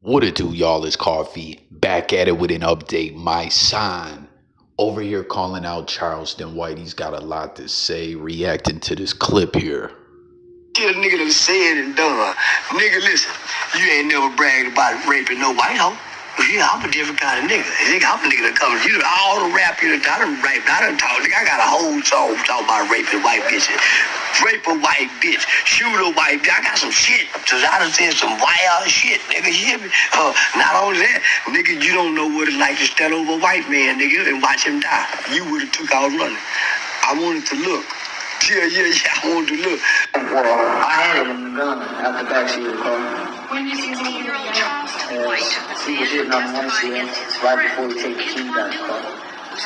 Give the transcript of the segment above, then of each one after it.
What it do, y'all? It's Coffee back at it with an update. Mysonne over here calling out Charleston White. He's got a lot to say, reacting to this clip here. Get a nigga that said and done. Nigga, listen, you ain't never bragged about raping no white hoe. Yeah, I'm a different kind of nigga. Nigga, I'm a nigga that comes, you know, all the rap you done, I done talk. Nigga, I got a whole song talking about raping white bitches. Rape a white bitch, shoot a white bitch. I got some shit, cause I done said some wild shit, nigga, you hear me? Not only that, nigga, you don't know what it's like to stand over a white man, nigga, and watch him die. You would've took off running. I wanted to look. Yeah, I wanted to look. I had it in the gun out the backseat of the car. When you see 16-year-old Charleston White, He was hitting on the windshield right before he take the keys out of the car. He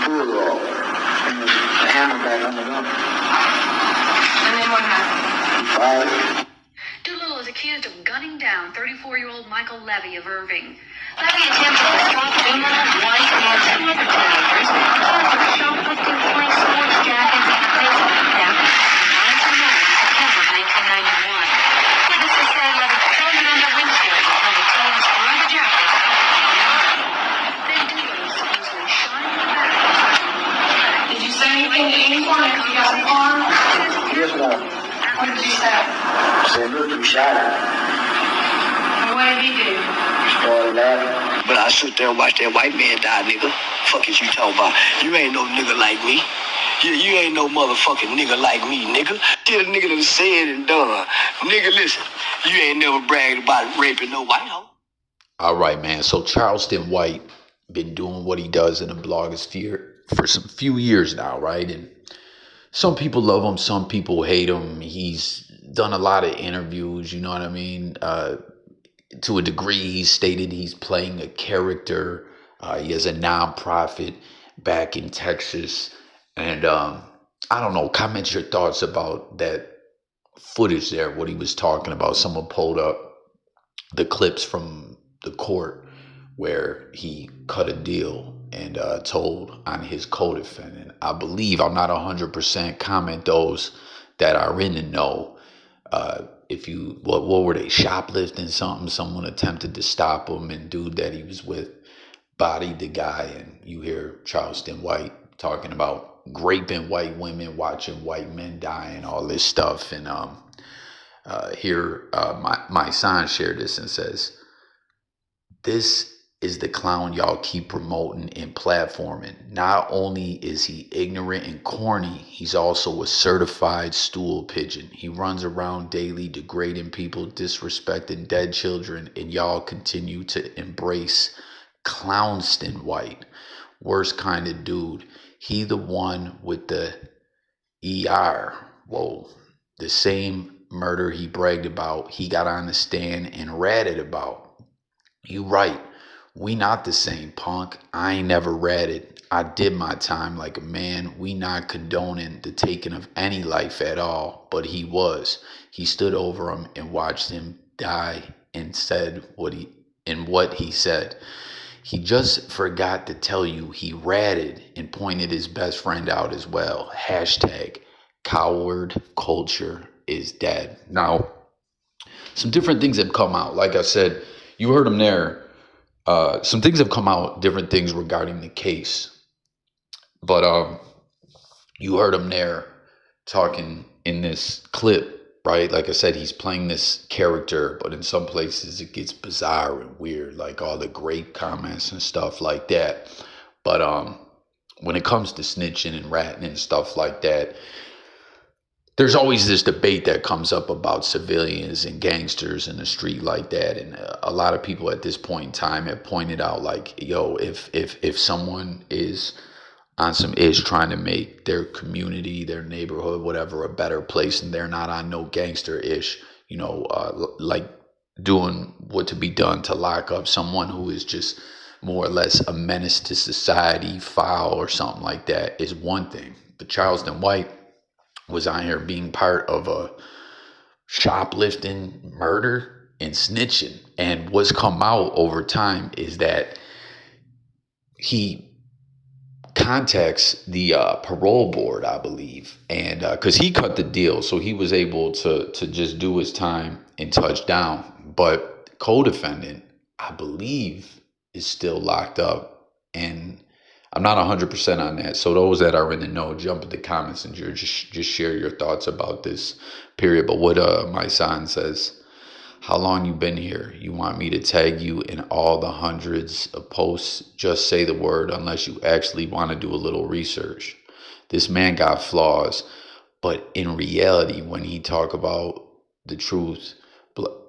Pulled off and the hammer back on the gun. And then what happened? He fired. Doolittle is accused of gunning down 34-year-old Michael Levy of Irving. Levy attempted to assault Doolittle, White, and two other teenagers, charged with shoplifting 20 sports jackets and a baseball cap on 9 September 1991. Witnesses say Levy pulled it under windshield until the teens threw the jackets out of the window. Then Doolittle supposedly shot him in the back. Did you say anything to anyone after you got the car? Yes, ma'am. What did you say? Said, look, you shot him. And what did he do? Started laughing. But I sit there and watch that white man die, nigga. Fuck is you talking about? You ain't no nigga like me. You ain't no motherfucking nigga like me, nigga. Get a nigga that said and done. Nigga, listen, you ain't never bragged about raping no white hoe. All right, man. So Charleston White been doing what he does in the blogosphere for some few years now, right? And some people love him, some people hate him. He's done a lot of interviews, you know what I mean? To a degree, he's stated he's playing a character. He has a nonprofit back in Texas. And I don't know, comment your thoughts about that footage there, what he was talking about. Someone pulled up the clips from the court where he cut a deal and told on his co-defendant. I believe, I'm not 100%, comment those that are in the know. If you, what were they, shoplifting something? Someone attempted to stop him, and dude that he was with bodied the guy, and you hear Charleston White talking about raping white women, watching white men die, and all this stuff. And here, my son shared this and says, "This is the clown y'all keep promoting and platforming. Not only is he ignorant and corny, he's also a certified stool pigeon. He runs around daily degrading people, disrespecting dead children, and y'all continue to embrace Clownston White. Worst kind of dude. He the one with the ER. Whoa. The same murder he bragged about, he got on the stand and ratted about. You right. We not the same, punk. I ain't never ratted. I did my time like a man. We not condoning the taking of any life at all, but he was. He stood over him and watched him die and said what he said. He just forgot to tell you he ratted and pointed his best friend out as well. Hashtag coward culture is dead." Now, some different things have come out. Like I said, you heard him there. Some things have come out, different things regarding the case. But you heard him there talking in this clip, right? Like I said, he's playing this character, but in some places it gets bizarre and weird, like all the great comments and stuff like that. But when it comes to snitching and ratting and stuff like that, there's always this debate that comes up about civilians and gangsters in the street like that. And a lot of people at this point in time have pointed out, like, yo, if someone is on some ish trying to make their community, their neighborhood, whatever, a better place, and they're not on no gangster ish, you know, like doing what to be done to lock up someone who is just more or less a menace to society, foul or something like that, is one thing. But Charleston White was on here being part of a shoplifting, murder, and snitching. And what's come out over time is that he contacts the parole board, I believe, and because he cut the deal, so he was able to just do his time and touch down. But co-defendant, I believe, is still locked up, and I'm not 100% on that. So those that are in the know, jump in the comments and just share your thoughts about this period. But what Mysonne says. How long you been here? You want me to tag you in all the hundreds of posts? Just say the word unless you actually want to do a little research. This man got flaws, but in reality, when he talk about the truth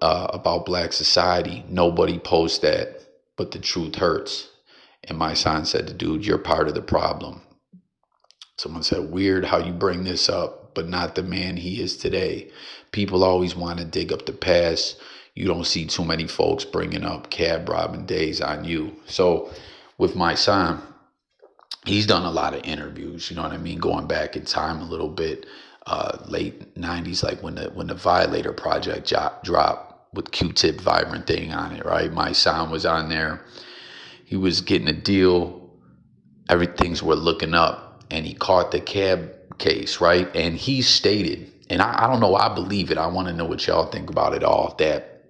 about black society, nobody posts that, but the truth hurts. And Mysonne said to dude, you're part of the problem. Someone said, weird how you bring this up, but not the man he is today. People always want to dig up the past. You don't see too many folks bringing up cab robbing days on you. So with Mysonne, he's done a lot of interviews, you know what I mean, going back in time a little bit, late 90s, like when the Violator Project dropped with Q-Tip Vibrant Thing on it, right? Mysonne was on there. He was getting a deal. Everything's were looking up. And he caught the cab case, right? And he stated, and I don't know, I believe it. I want to know what y'all think about it all, that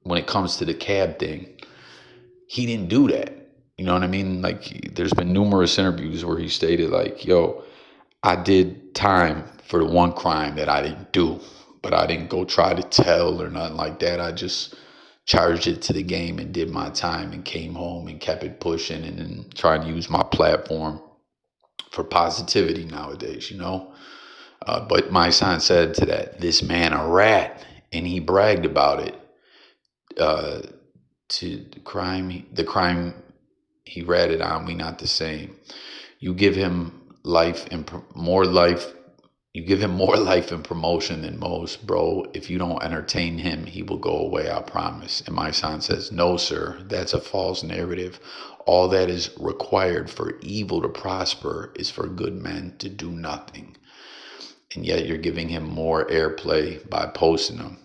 when it comes to the cab thing, he didn't do that. You know what I mean? Like, there's been numerous interviews where he stated, like, yo, I did time for the one crime that I didn't do, but I didn't go try to tell or nothing like that. I just charged it to the game and did my time and came home and kept it pushing and then trying to use my platform for positivity nowadays, you know. But Mysonne said to that, this man a rat, and he bragged about it. To the crime he ratted on, we not the same. You give him life and more life. You give him more life and promotion than most, bro. If you don't entertain him, he will go away, I promise. And Mysonne says, no, sir, that's a false narrative. All that is required for evil to prosper is for good men to do nothing. And yet you're giving him more airplay by posting them.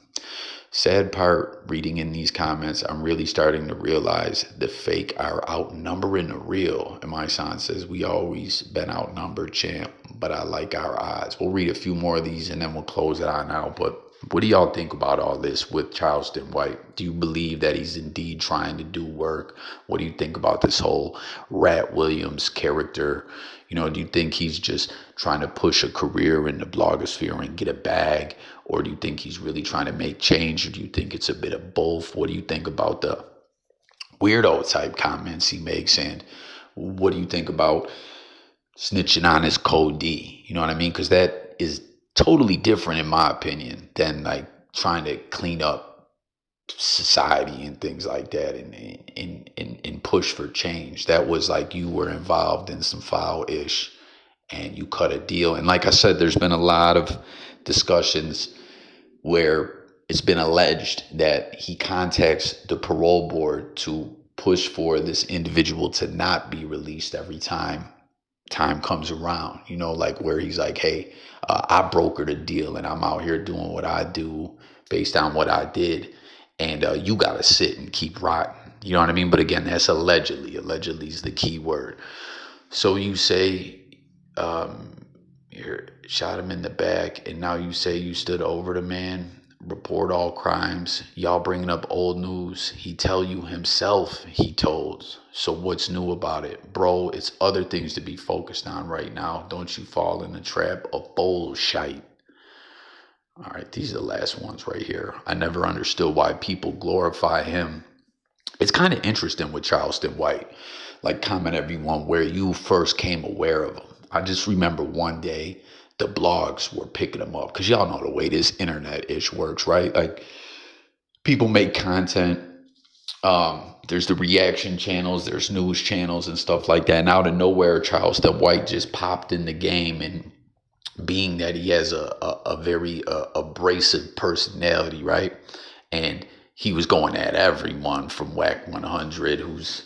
Sad part, reading in these comments, I'm really starting to realize the fake are outnumbering the real. And Mysonne says, we always been outnumbered, champ, but I like our odds. We'll read a few more of these and then we'll close it on out. But what do y'all think about all this with Charleston White? Do you believe that he's indeed trying to do work? What do you think about this whole Rat Williams character? You know, do you think he's just trying to push a career in the blogosphere and get a bag? Or do you think he's really trying to make change? Or do you think it's a bit of both? What do you think about the weirdo type comments he makes? And what do you think about snitching on his code D? You know what I mean? Because that is totally different, in my opinion, than like trying to clean up society and things like that and push for change. That was like you were involved in some foul-ish and you cut a deal. And like I said, there's been a lot of discussions where it's been alleged that he contacts the parole board to push for this individual to not be released every time comes around, you know, like where he's like, hey, I brokered a deal and I'm out here doing what I do based on what I did. And you got to sit and keep rotting. You know what I mean? But again, that's allegedly. Allegedly is the key word. So you say you shot him in the back and now you say you stood over the man. Report all crimes. Y'all bringing up old news. He tell you himself he told. So what's new about it? Bro, it's other things to be focused on right now. Don't you fall in the trap of bullshit. All right, these are the last ones right here. I never understood why people glorify him. It's kind of interesting with Charleston White. Like, comment everyone where you first came aware of him. I just remember one day the blogs were picking them up because y'all know the way this internet-ish works, right? Like, people make content. There's the reaction channels, there's news channels and stuff like that. And out of nowhere, Charleston White just popped in the game, and being that he has a very abrasive personality, right? And he was going at everyone from Whack 100, who's,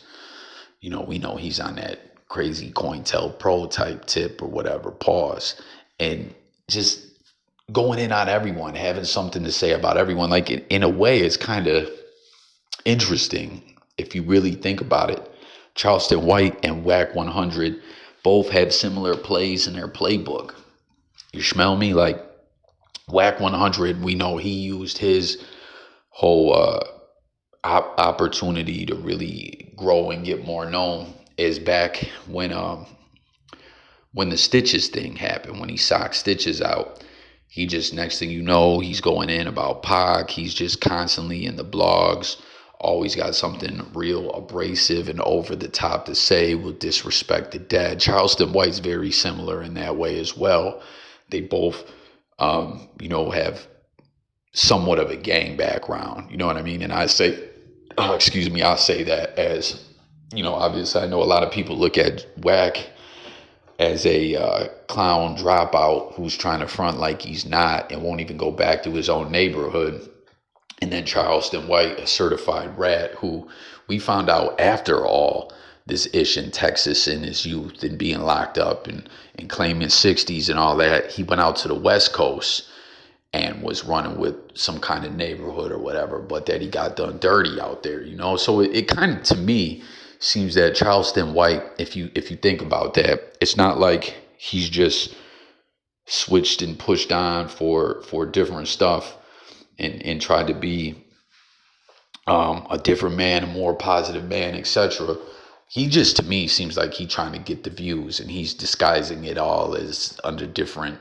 you know, we know he's on that crazy COINTELPRO type tip or whatever, pause. And just going in on everyone, having something to say about everyone. Like, in a way, it's kind of interesting if you really think about it. Charleston White and Whack 100 both have similar plays in their playbook. You smell me? Like Whack 100, we know he used his whole opportunity to really grow and get more known is back when the Stitches thing happened, when he socked Stitches out. He just, next thing you know, he's going in about Pac. He's just constantly in the blogs, always got something real abrasive and over the top to say, will disrespect the dead. Charleston White's very similar in that way as well. They both, have somewhat of a gang background. You know what I mean? And I say, I say that as, obviously I know a lot of people look at Whack as a clown dropout who's trying to front like he's not and won't even go back to his own neighborhood. And then Charleston White, a certified rat, who we found out after all this ish in Texas in his youth and being locked up and claiming 60s and all that, he went out to the West Coast and was running with some kind of neighborhood or whatever, but that he got done dirty out there, So it kind of, to me, seems that Charleston White, if you think about that, it's not like he's just switched and pushed on for different stuff and tried to be a different man, a more positive man, etc. He just, to me, seems like he's trying to get the views, and he's disguising it all as under different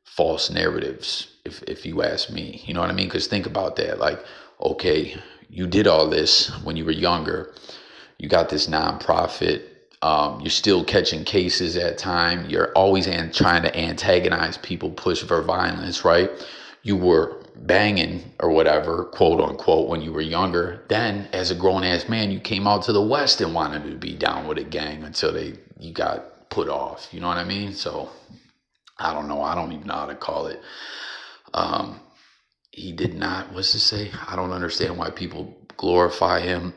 false narratives, if you ask me. You know what I mean? Because think about that. Like, okay, you did all this when you were younger. You got this nonprofit. You're still catching cases at time. You're always trying to antagonize people, push for violence, right? You were banging or whatever, quote unquote, when you were younger. Then, as a grown-ass man, you came out to the West and wanted to be down with a gang until you got put off. You know what I mean? So, I don't know. I don't even know how to call it. He did not, what's to say? I don't understand why people glorify him.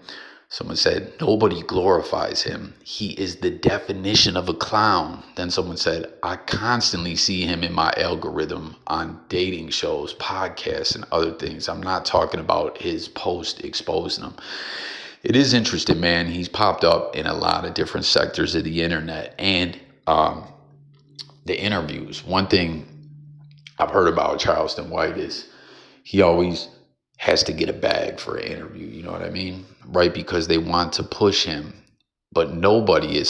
Someone said, nobody glorifies him. He is the definition of a clown. Then someone said, I constantly see him in my algorithm on dating shows, podcasts, and other things. I'm not talking about his post exposing him. It is interesting, man. He's popped up in a lot of different sectors of the internet and the interviews. One thing I've heard about Charleston White is he always has to get a bag for an interview, you know what I mean? Right, because they want to push him, but nobody is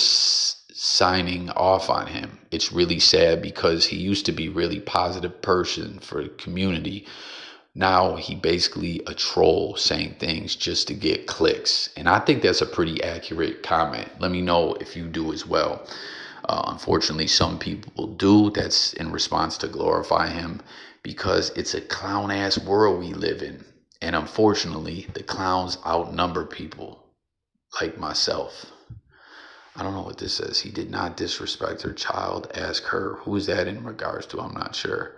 signing off on him. It's really sad because he used to be a really positive person for the community. Now he basically a troll saying things just to get clicks. And I think that's a pretty accurate comment. Let me know if you do as well. Unfortunately, some people do. That's in response to glorify him because it's a clown-ass world we live in. And unfortunately, the clowns outnumber people like myself. I don't know what this says. He did not disrespect her child. Ask her. Who is that in regards to? I'm not sure.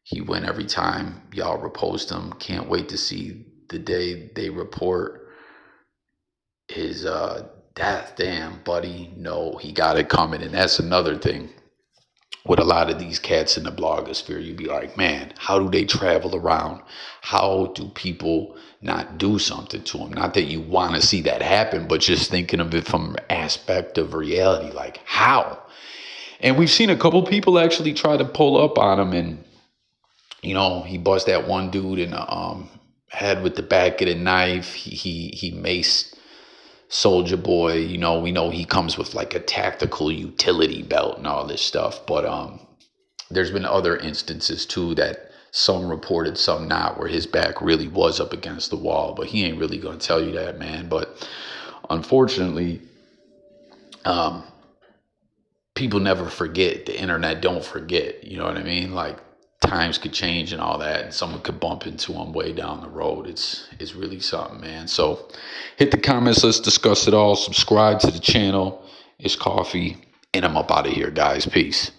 He went every time y'all repost him. Can't wait to see the day they report his death. Damn, buddy. No, he got it coming. And that's another thing. With a lot of these cats in the blogosphere, you'd be like, man, how do they travel around? How do people not do something to them? Not that you want to see that happen, but just thinking of it from an aspect of reality, like how? And we've seen a couple people actually try to pull up on him, and he bust that one dude in the head with the back of the knife. He maced Soldier Boy. We know he comes with like a tactical utility belt and all this stuff, but there's been other instances too that some reported, some not, where his back really was up against the wall, but he ain't really gonna tell you that, man. But unfortunately, people never forget. The internet don't forget, you know what I mean? Like, times could change and all that, and someone could bump into him way down the road. It's really something, man. So hit the comments. Let's discuss it all. Subscribe to the channel. It's coffee, and I'm up out of here, guys. Peace.